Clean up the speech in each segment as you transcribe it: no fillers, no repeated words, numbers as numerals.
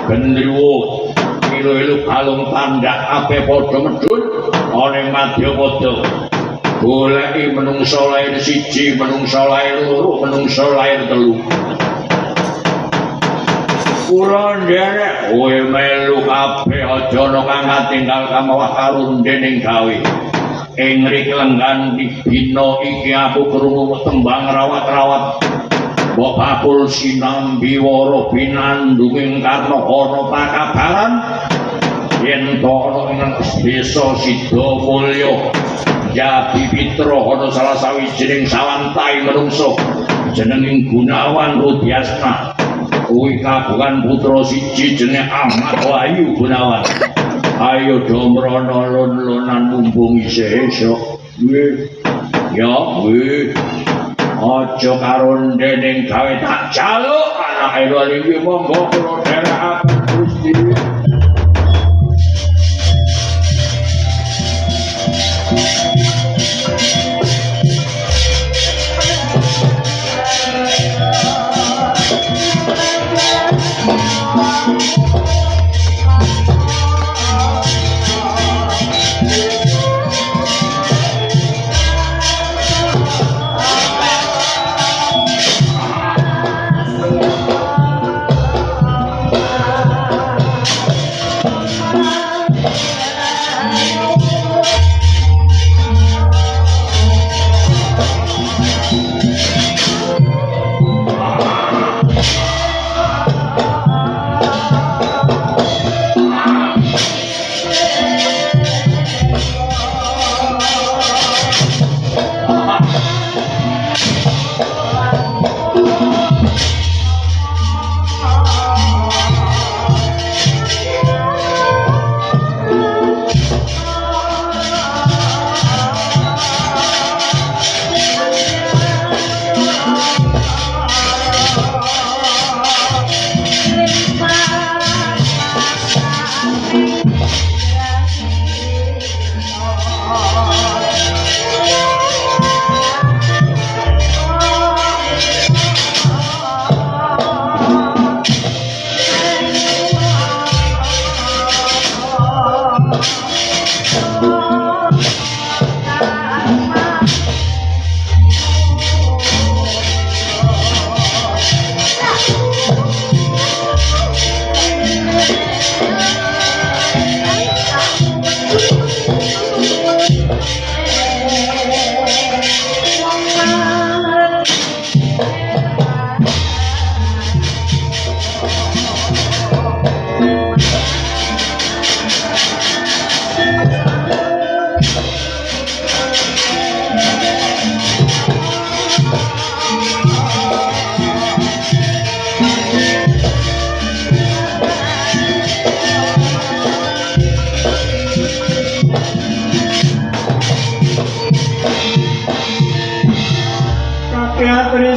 gendruwo ilu-ilu kalung tandak ape padha medhun ana ing Madyapada goleki menungsa lair siji menungsa lair loro menungsa lair telu kula nderek kowe melu kabeh aja ana kang katinggal kamawah karundhening gawe ing mriki lenggan dina iki aku krungu tembang rawat-rawat mbok bakul sinambi wara pinandunging karna ana pakabaran yen to ana ing desa Sidamulya Jati Pitra ana salah sawijining sawantai manungsa jenenging Gunawan Rudyasna kuwi kagungan putra siji jenenge Ahmad Wahyu Gunawan ayo do mrana lon-lonan mumpung isih esuk ya aja karo ndening gawe tak jaluk anake lho iki monggo kula dherekaken Gusti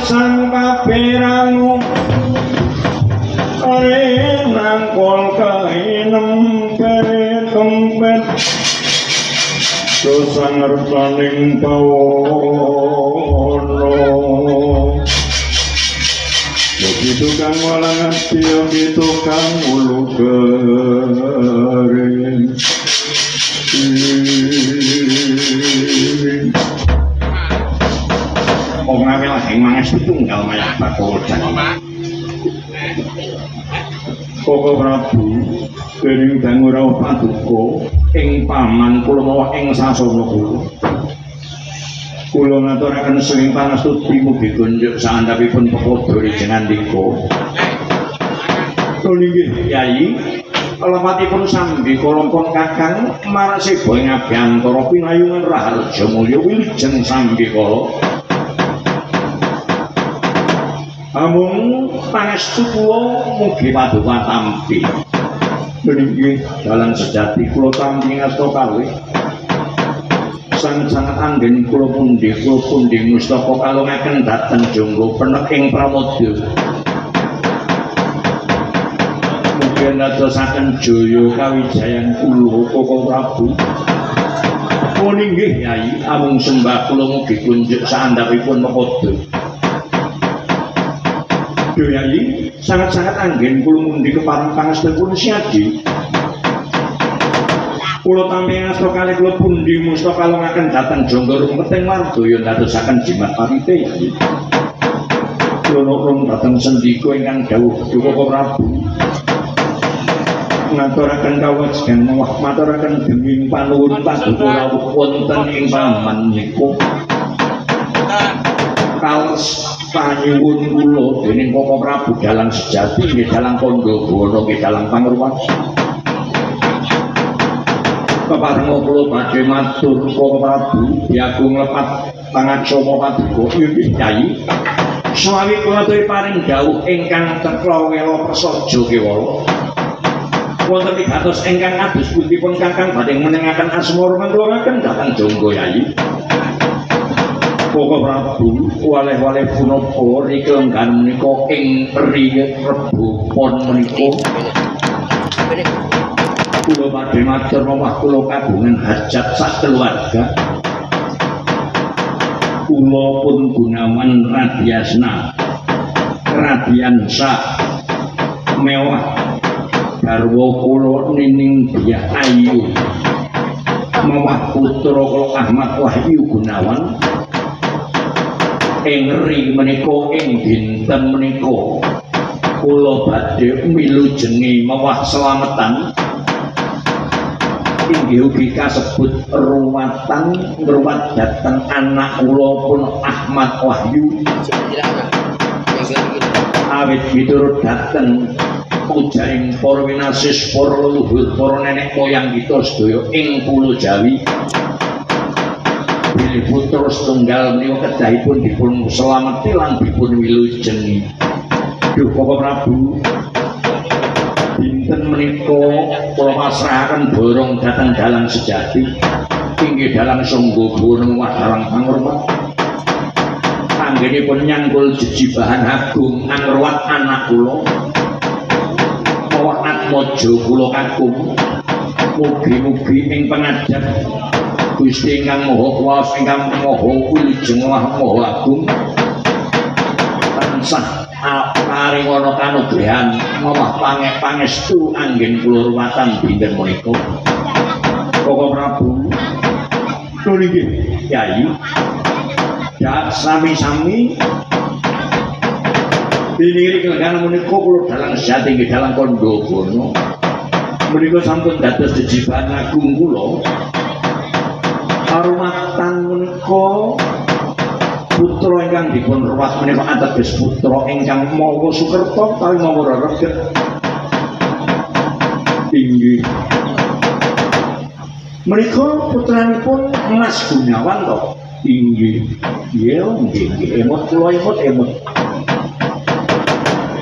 Sang kapirangu are nangkol kainem kare kempet dosa ngertaning pawono begitu kang walang ati begitu kang ulu kering ngawe lah yang mangas tunggal mayak bakul dan Koko Prabu dening Dangura Paduka ing paman kula mawa ing sasana kula ngaturaken sering panastuti mugi tunjuk saandhapipun pepodo rijengandika nggih Kyai lepatipun sambi kalampun Kakang maraseba ing abiyantara pinayungan Raharja Mulya wilujeng sambi kala amung pangestu kula mugi paduka tampi nggih dalan sejati kula tampi ngasta kalih sangat anggen kula pundi mustaka kalungaken dhateng jangga penek ing pramodya mugi ndadosaken jaya kawijayan kula Koko Prabu nggih Kyai amung sembah kula mugi kunjuk saandhapipun pepodo Aduh Yai, sangat-sangat anggen kula mundi kepareng pangastenipun Siadi. Kula tampi ngasta kalih kula pundi musta kalongaken dhateng Jonggo Rumpeteng Wardaya ndadosaken jimat parite Yai. Kula nuwun dhateng sendika ingkang dawuh Joko Prabu. Ngaturaken kawajiban mawah maturaken demi panuwun paduka rawuh wonten ing paman niku. Kaos panyuwun kula dening Koko Prabu dalang sejati nggih dalang Pandhawana nggih dalang pangruwan. Keparenga kula badhe matur Koko Prabu diagung lepat pangacama paduka inggih Kyai. Sawi kula tuwi paring dawuh ingkang tekla wela prasaja kewala. Wonten pidatos ingkang adus putipun Kakang badhe menengaken asmara ngaturaken dhateng Jonggo Yai. Koko Prabu waleh-waleh punapa rikelenggan menika ing Rebo Pon menika. Kula badhe matur mawah kula kagungan hajat sak keluarga. Kula pun Gunawan Radyasna Radyansa mewah garwa kula Nining Diah Ayu mawah putra kula Ahmad Wahyu Gunawan ing ri menika ing dinten menika kula badhe milujenge mawah slametan inggih ugi kasebut ruwatan ngruwat dhateng anak kula pun Ahmad Wahyu awit miturut dhateng pujaring para winasis para leluhur para nenek moyang kita sedaya ing Pulo Jawi bilih putra setunggal menika kedahipun dipun selameti lan dipun wilujengi. Duh Koko Prabu dinten menika kula pasrahaken borong dhateng dalang sejati inggih dalang Sangga Bono dalang pangruwat anggenipun nyangkul jejibahan agung angruwat anak kula mawah atmaja kula kakung mugi-mugi ing pangadap Gusti ingkang Maha Kuwasa ingkang Maha Wilujeng Maha Agung tansah paringana kanugrahan mawah pangestu anggen kula ruwatan dinten menika. Koko Prabu kula nggih Kyai ya sami-sami diniri kelenggan menika kula dalang sejati nggih dalang Pandhawana menika sampun dados jejibahan agung kula. Arumatan menika putra ingkang dipun ruwat menika ateges putra ingkang mawa sukerta utawi mawa rereget inggih menika putranipun Mas Gunawan to inggih nggih emot kula emot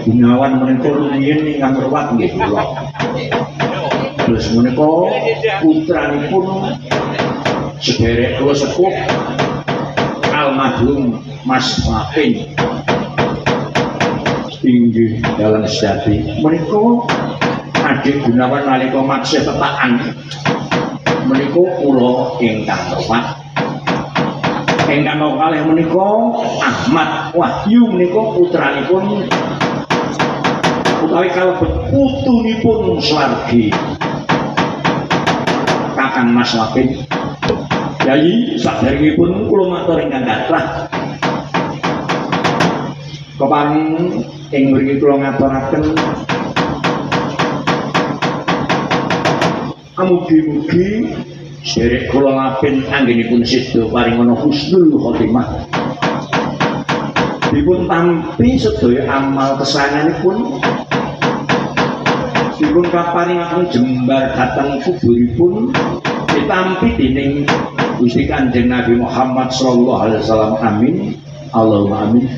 Gunawan menika rumiyin ingkang ruwat nggih kula terus menika putranipun sederek kula sepuh almarhum Mas Mapin inggih dalam sejati menika adik Gunawan nalika maksih tetakan menika kula ingkang ruwat ingkang kalih menika Ahmad Wahyu menika putranipun utawi kalebet putunipun Swargi Kakang Mas Mapin. Yai saderengipun kula matur ingkang kathah keparing ing mriki kula ngaturaken mugi-mugi sederek kula lapin anggenipun seda paringana husnul khotimah dipun tampi sedaya amal kesayanganipun dipun kaparingaken jembar dhateng kuburipun ditampi dening Gusti Kanjeng Nabi Muhammad sallallahu alaihi wasallam amin Allahumma amin.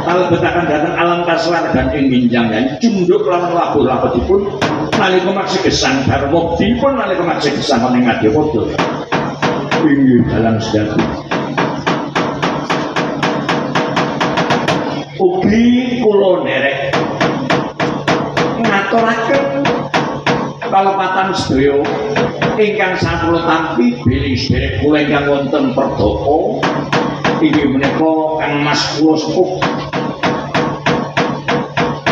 Kalebetaken dhateng alam kaswargan ing minjang lan cunduk lawan labur-labetipun nalika maksih gesang dharma dipun nalika maksih gesang ing Ngadipada inggih dalam sejati ugi kula nderek ngaturaken kalepatan sedaya ingkang sampun tampi bilih sederek kula ingkang wonten Perdoko inggih menika Kang Mas kula sepuh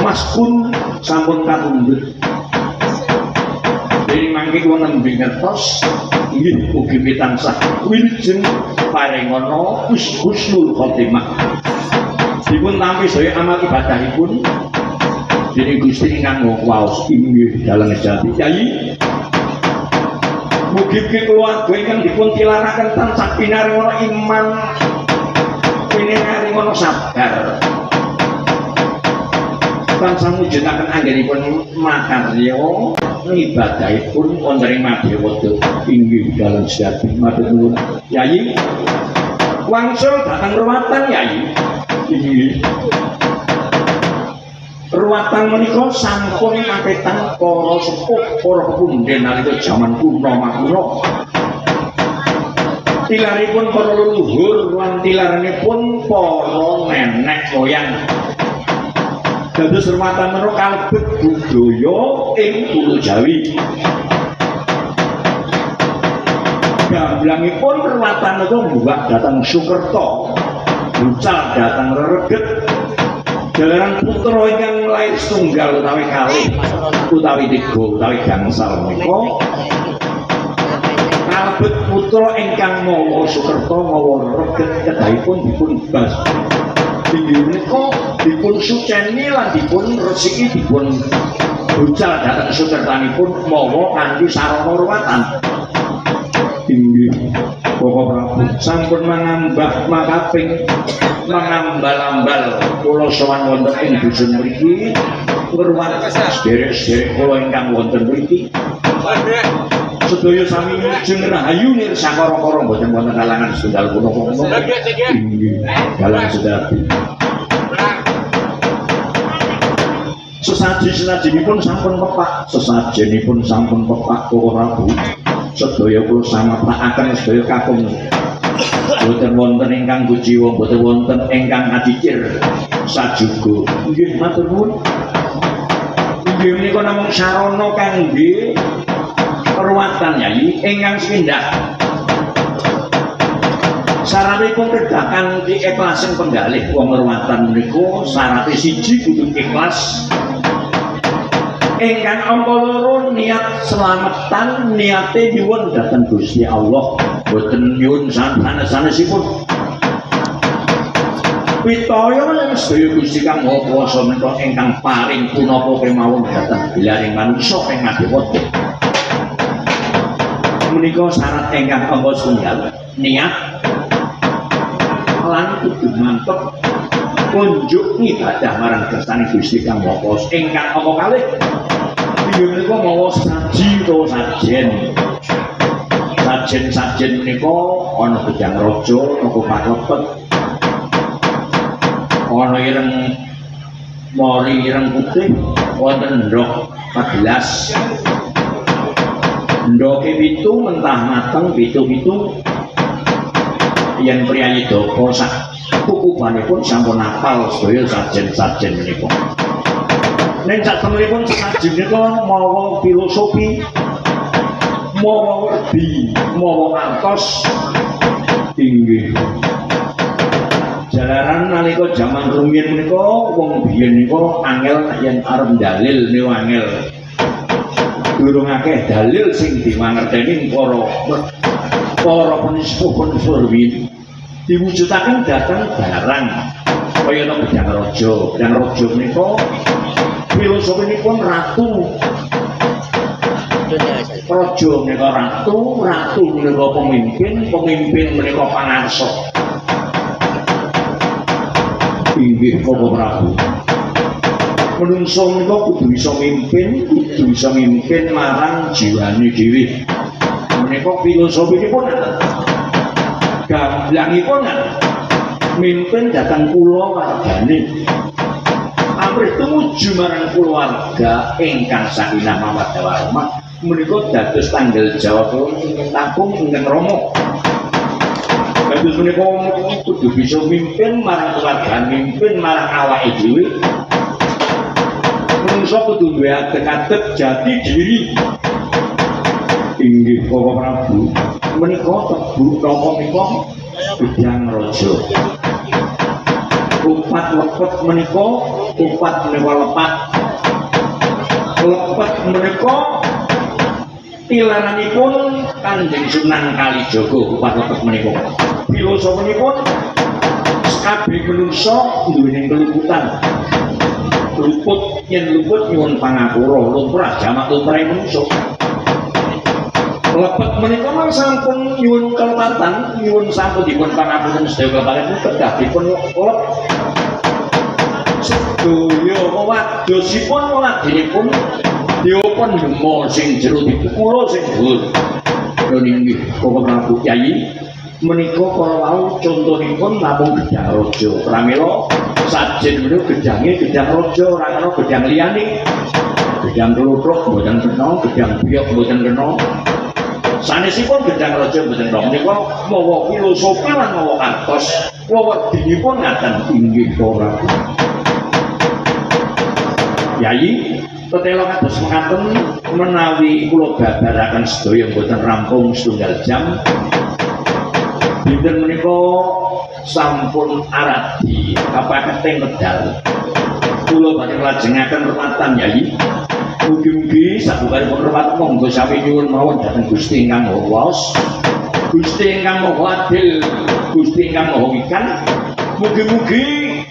Mas pun sampun kapundhut. Dening mangke kula nembe ngertos inggih mugi tansah wilujeng paringana husnul khotimah. Dipun tampi sedaya amal ibadahipun dening Gusti ingkang waos inggih dalang jati Kyai. Mugi-mugi keluarga ingkang dipun tilaraken tansah pinaringa iman, pinaringa sabar. Tansah mujudaken anggenipun makarya ibadahipun wonten ing Madyapada inggih dalang jati matur nuwun Kyai. Wangsul dhateng ruwatan Kyai. Inggih. Ruwatan menika sampun kaketan para sepuh para pundhen nalika jaman kuno makuna. Tilaripun para leluhur lan tilaranipun para nenek moyang. Dados ruwatan menika kalebet budaya ing Pulo Jawi. Gamblangipun ruwatan menika mbuwak dhateng Sukerta, bucal dhateng Rereget. Jalaran putra ingkang lair setunggal utawi kalih utawi tiga utawi gangsal menika kalebet putra ingkang mawa Sukerta mawa Reget kedahipun dipun bas. Inggih menika dipun suceni lan dipun resiki dipun bucal dhateng Sukertanipun mawa kanthi sarana ruwatan. Inggih Bapak Prabu sampun mangambah makaping mangambal-ambal kula sowan wonten ing dusun mriki ngruwat sederek-sederek kula ingkang wonten mriki. Sedaya sami njeng rahayu nirsakara-kara boten wonten kalangan setunggal punapa. Inggih dalang sedati. Sesaji-sajinipun sampun pepak, sesajenipun sampun pepak Bapak Prabu. Sedaya kula samapakaken sedaya kakung. Boten wonten ingkang kujiwa, boten wonten ingkang adicir sajuga. Nggih matur nuwun. Inggih menika namung sarana kangge ruwatan Yai ingkang sepindhah. Syaratipun kedah kanthi ikhlasen penggalih wong ruwatan menika syarat siji kudu ikhlas. Ingkang angka loro niat slametan niate nyuwun dhateng Gusti Allah boten nyuwun sanes-sanesipun pitaya lan sedaya Gusti Kang Maha Kuwasa menika ingkang paring punapa kemawon dhateng bilaring manungsa ing Madyapada menika syarat ingkang angka setunggal niat lan kudu mantep kunjuk ibadah marang kersane Gusti Kang Maha Kuwasa ingkang angka kalih inggih menika mawa saji utawa sajen. Sajen-sajen menika ana gedang raja, ana kupat lepet. Ana ireng mori ireng putih, wonten endhog 14. Endhoge 7 mentah mateng 7 yen priyayi dapa sak kukubanipun sampun apal sedaya sajen-sajen menika. Ning satempunipun sajen menika mawa filosofi, mawa werdi, mawa artos. Inggih. Jalaran nalika jaman rumiyin menika wong biyen nika angel yen arep dalil niku angel. Durung akeh dalil sing dimangerteni para penispuh-penispuh rumiyin. Diwujudaken dhateng barang kaya ana gedang raja. Gedang raja menika filosofipun ratu. Raja menika ratu, ratu menika pemimpin, pemimpin menika pangarsa. Inggih Bapak Prabu. Menungso menika kudu bisa mimpin marang jiwane dhewe. Menika filosofipun gamblangipun mimpin dhateng kula wargane. Amrih tumuju marang keluarga ingkang sakinah mawaddah warahmah menika dados tanggal jawab ingkang tampung ingkang rama. Dados menika kudu bisa mimpin marang keluarga, mimpin marang awake dhewe. Menungso kudu duwe adeg-adeg jati diri. Inggih Bapak Prabu, menika tebu napa menika gedang raja. Kupat lepet menika kupat menika lepat. Lepet menika tilaranipun Kanjeng Sunan Kalijaga kupat lepet menika. Filosofinipun kabeh manungsa duweni keluputan. Luput yen luput nyuwun pangapura, lumrah jamak lumrahe manungsa. Lepet menika mung sampun nyuwun kelepatan, nyuwun sampun dipun pangapunten sedaya keparipun kedah dipun lep. Sedaya wadosipun wadinipun dipun demo sing jero dipukul sing dhuwur. Lha nggih Bapak Prabu Kyai menika para wau contonipun namung gedhang raja. Pramila sajen menika gedhange gedhang raja ora kena gedhang liyane. Gedhang kluthuk mboten kena, gedhang biok mboten kena. Sanesipun gedhang raja mboten kena menika mawa filosofi lan mawa artos. Wewedinipun ngaten inggih para Yai tetela kados mekaten menawi kula babaraken sedaya mboten rampung setunggal jam. Dinten menika sampun aradi kapaketing medal. Kula badhe nglajengaken rematan Yai. Mugi-mugi sabubaripun remat monggo sami nyuwun mawon dhateng Gusti ingkang Maha Waos, Gusti ingkang Maha Adil, Gusti ingkang Maha Wikan. Mugi-mugi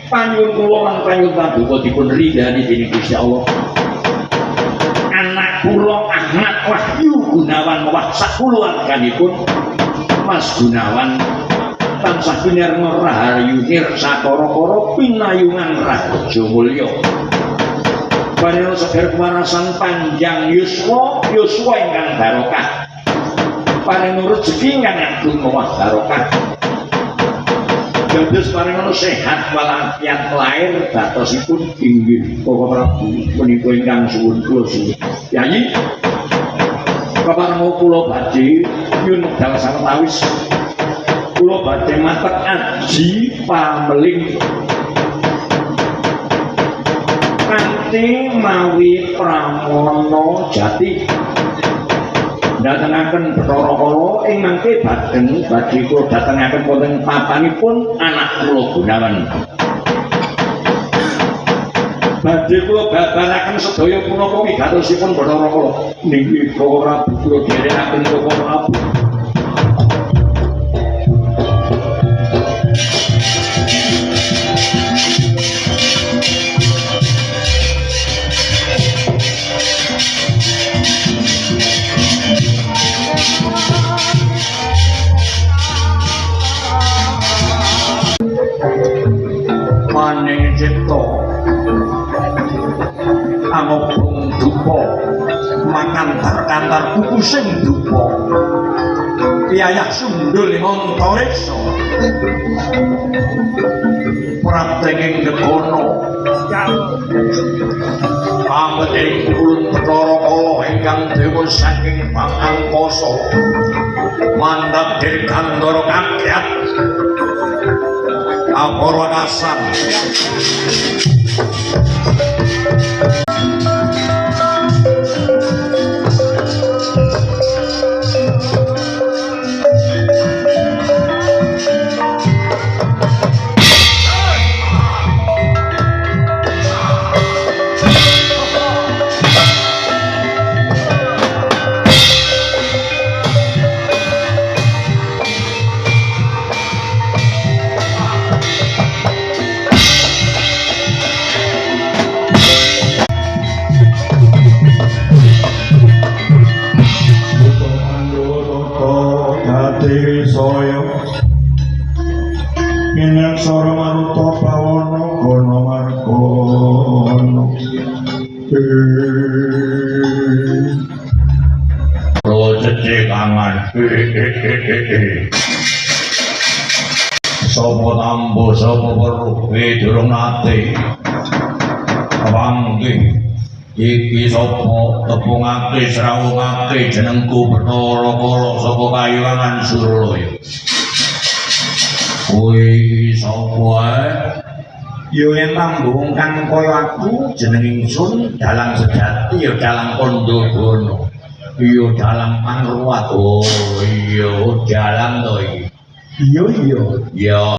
panyuwun kula lan panyuwun paduka dipun ridani dening Gusti Allah. Anak kula Ahmad Wahyu Gunawan mewah sakulawarganipun Mas Gunawan tansah pinarma rahayu nirsakara-kara pinayungan raja mulya. Paringa seger kewarasan panjang yuswa ingkang barokah. Paringa rezeki ingkang agung mewah barokah. Dados paringa sehat walafiat lair datosipun inggih Bapak Prabu menika ingkang suwun kula suwun. Yayi kaparenga kula badhe nyuwun medal sawetawis. Kula badhe matek aji pameling kanthi mawi pramana jati. Datengaken Bathara Kala ing mangke badhe kula datengaken wonten papanipun anak kula Gunawan. Badhe kula babaraken sedaya punapa wigatosipun Bathara Kala. Niki Prabu kula dherekaken Bapak Prabu. Maning cipta angobong dupa makantar-kantar kuku sing dupa piyayah sundul ngontoriksa pratenging gegono ambeting ulun Bathara Kala ingkang dewa saking Bang Angkasa mandhap dirgandara kakyat Apara Kasan. Sora maruta pawana kono margono rojekangan sapa tambo sapa weruh durung nate panggih iki sapa tepungake srawungake jenengku Bathara Kala saka Kayuwangan Suralaya. Kowe sapa? Ya yen tambung kang kaya aku jeneng ingsun dalang sejati ya dalang Pandhawana. Iya dalang Pangruwat. Oh iya dalang to iki. Iya.